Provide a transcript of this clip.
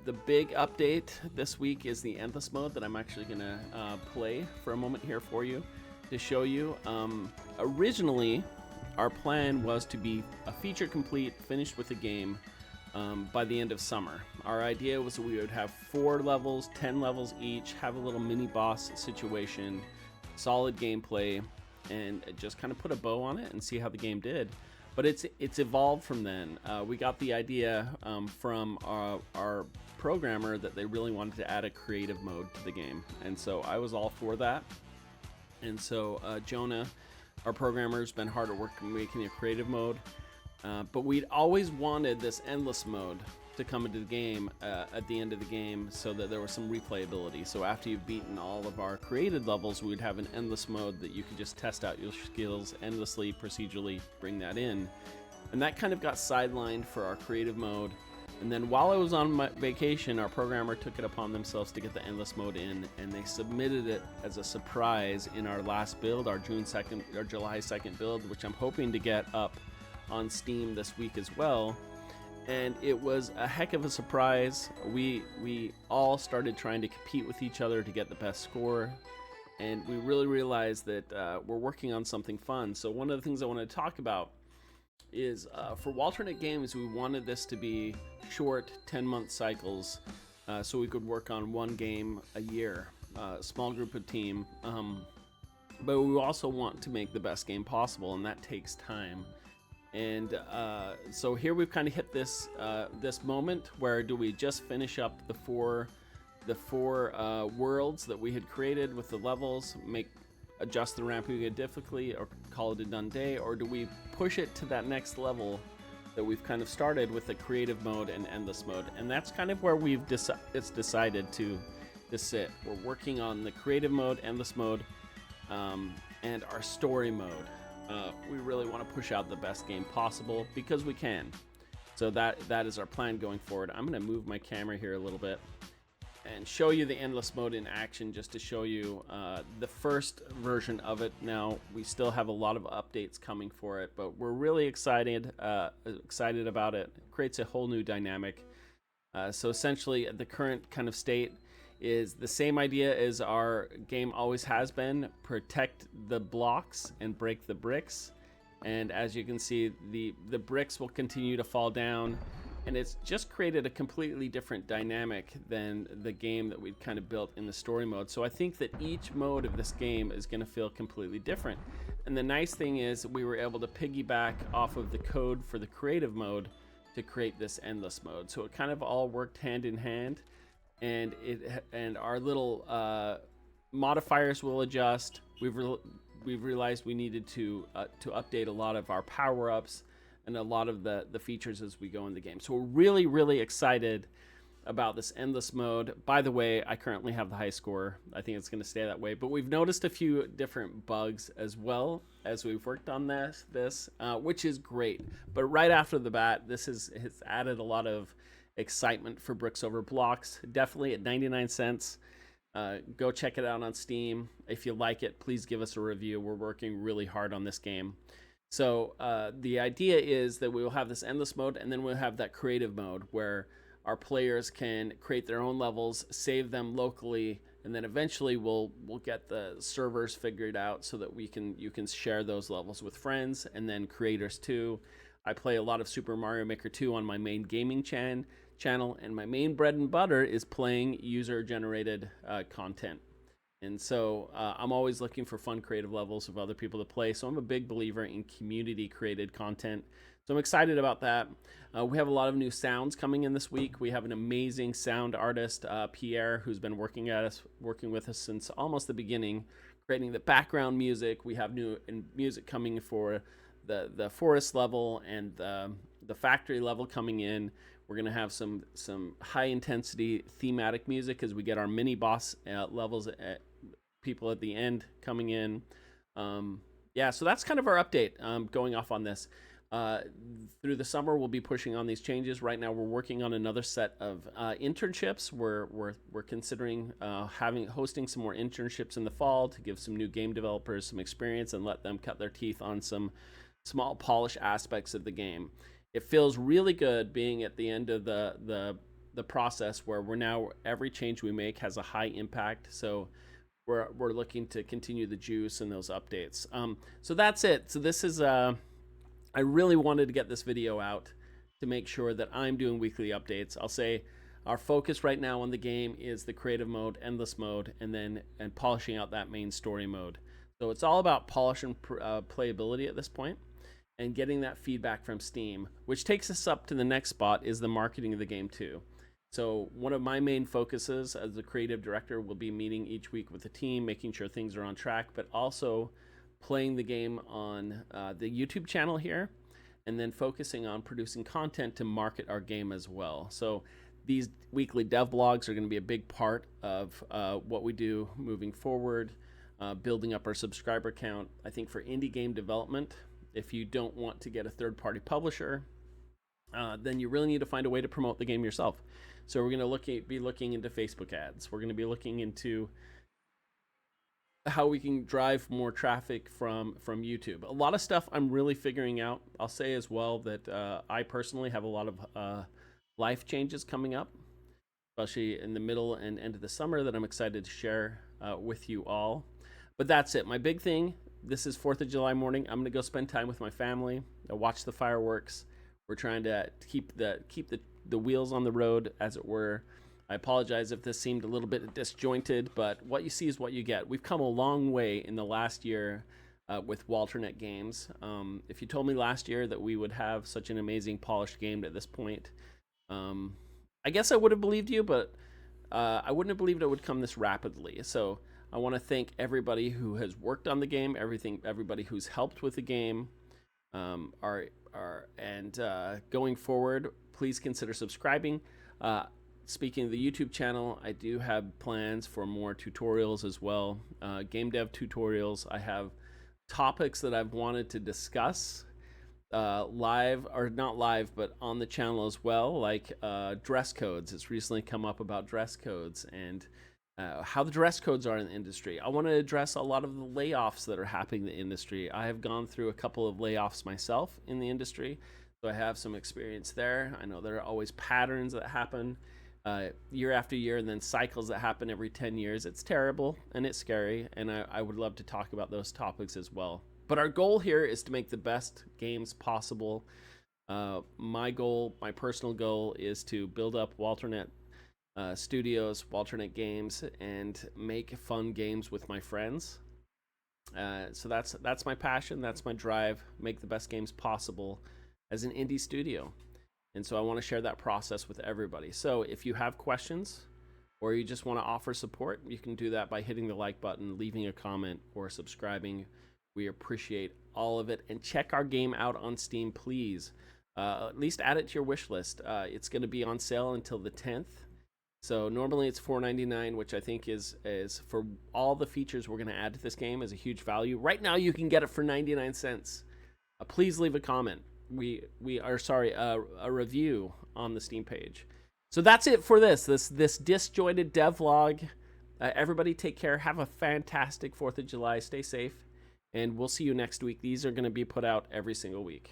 the big update this week is the Endless mode that I'm actually going to play for a moment here for you to show you. Originally, our plan was to be a feature complete, finished with the game by the end of summer. Our idea was that we would have 4 levels, 10 levels each, have a little mini boss situation, solid gameplay, and just kind of put a bow on it and see how the game did. But it's evolved from then. We got the idea from our programmer that they really wanted to add a creative mode to the game, and so I was all for that. And so Jonah, our programmer, has been hard at work making a creative mode, but we'd always wanted this endless mode to come into the game at the end of the game, so that there was some replayability. So after you've beaten all of our created levels, we'd have an endless mode that you could just test out your skills endlessly, procedurally, bring that in. And that kind of got sidelined for our creative mode. And then while I was on my vacation, our programmer took it upon themselves to get the endless mode in, and they submitted it as a surprise in our last build, our July 2nd build, which I'm hoping to get up on Steam this week as well. And it was a heck of a surprise. We all started trying to compete with each other to get the best score, and we really realized that we're working on something fun. So one of the things I want to talk about is for Walternet Games, we wanted this to be short 10-month cycles, so we could work on one game a year, small group of team. But we also want to make the best game possible, and that takes time. And so here we've kind of hit this this moment where do we just finish up the four worlds that we had created with the levels, adjust the ramping difficulty, or call it a done day, or do we push it to that next level that we've kind of started with the creative mode and endless mode? And that's kind of where we've decided to sit. We're working on the creative mode, endless mode, and our story mode. We really want to push out the best game possible because we can. So that is our plan going forward. I'm going to move my camera here a little bit and show you the endless mode in action, just to show you the first version of it. Now, we still have a lot of updates coming for it, but we're really excited about it. It creates a whole new dynamic. So essentially, the current kind of state is the same idea as our game always has been: protect the blocks and break the bricks. And as you can see, the bricks will continue to fall down, and it's just created a completely different dynamic than the game that we'd kind of built in the story mode. So I think that each mode of this game is going to feel completely different. And the nice thing is we were able to piggyback off of the code for the creative mode to create this endless mode. So it kind of all worked hand in hand. And our little modifiers will adjust. We've realized we needed to update a lot of our power-ups and a lot of the features as we go in the game. So we're really excited about this endless mode. By the way, I currently have the high score. I think it's going to stay that way. But we've noticed a few different bugs as well as we've worked on this, which is great. But right after the bat, this has added a lot of excitement for Bricks Over Blocks. Definitely at 99 cents. Go check it out on Steam. If you like it, please give us a review. We're working really hard on this game. So the idea is that we will have this endless mode, and then we'll have that creative mode where our players can create their own levels, save them locally, and then eventually we'll get the servers figured out so that you can share those levels with friends and then creators too. I play a lot of Super Mario Maker 2 on my main gaming channel, and my main bread and butter is playing user-generated content. And so I'm always looking for fun creative levels of other people to play. So I'm a big believer in community-created content. So I'm excited about that. We have a lot of new sounds coming in this week. We have an amazing sound artist, Pierre, who's been working with us since almost the beginning, creating the background music. We have new music coming for the forest level and the factory level coming in. We're going to have some high intensity thematic music as we get our mini boss levels, people at the end coming in. Yeah, so that's kind of our update going off on this. Through the summer, we'll be pushing on these changes. Right now, we're working on another set of internships. We're considering hosting some more internships in the fall to give some new game developers some experience and let them cut their teeth on some small polish aspects of the game. It feels really good being at the end of the the process where we're now, every change we make has a high impact. So we're looking to continue the juice and those updates. So that's it. So this is I really wanted to get this video out to make sure that I'm doing weekly updates. I'll say our focus right now on the game is the creative mode, endless mode, and polishing out that main story mode. So it's all about polish and playability at this point, and getting that feedback from Steam, which takes us up to the next spot, is the marketing of the game too. So one of my main focuses as the creative director will be meeting each week with the team, making sure things are on track, but also playing the game on the YouTube channel here, and then focusing on producing content to market our game as well. So these weekly dev blogs are going to be a big part of what we do moving forward, building up our subscriber count. I think for indie game development, if you don't want to get a third-party publisher, then you really need to find a way to promote the game yourself. So we're going to be looking into Facebook ads. We're going to be looking into how we can drive more traffic from YouTube. A lot of stuff I'm really figuring out. I'll say as well that I personally have a lot of life changes coming up, especially in the middle and end of the summer, that I'm excited to share with you all. But that's it. My big thing, this is 4th of July morning. I'm going to go spend time with my family, watch the fireworks. We're trying to keep the wheels on the road, as it were. I apologize if this seemed a little bit disjointed, but what you see is what you get. We've come a long way in the last year with Walternet Games. If you told me last year that we would have such an amazing polished game at this point, I guess I would have believed you, but I wouldn't have believed it would come this rapidly. So I want to thank everybody who has worked on the game, everybody who's helped with the game. Going forward, please consider subscribing. Speaking of the YouTube channel, I do have plans for more tutorials as well, game dev tutorials. I have topics that I've wanted to discuss live, or not live, but on the channel as well, like dress codes. It's recently come up about dress codes and how the dress codes are in the industry. I want to address a lot of the layoffs that are happening in the industry. I have gone through a couple of layoffs myself in the industry, so I have some experience there. I know there are always patterns that happen year after year, and then cycles that happen every 10 years. It's terrible and it's scary, and I would love to talk about those topics as well. But our goal here is to make the best games possible. My personal goal, is to build up Walternet Studios, Walternet Games, and make fun games with my friends. So that's my passion, that's my drive, make the best games possible as an indie studio. And so I want to share that process with everybody. So if you have questions, or you just want to offer support, you can do that by hitting the like button, leaving a comment, or subscribing. We appreciate all of it. And check our game out on Steam, please. At least add it to your wish list. It's going to be on sale until the 10th. So normally it's $4.99, which I think is for all the features we're going to add to this game, is a huge value. Right now you can get it for 99 cents. Please leave a comment. A review on the Steam page. So that's it for this disjointed devlog. Everybody take care. Have a fantastic 4th of July. Stay safe, and we'll see you next week. These are going to be put out every single week.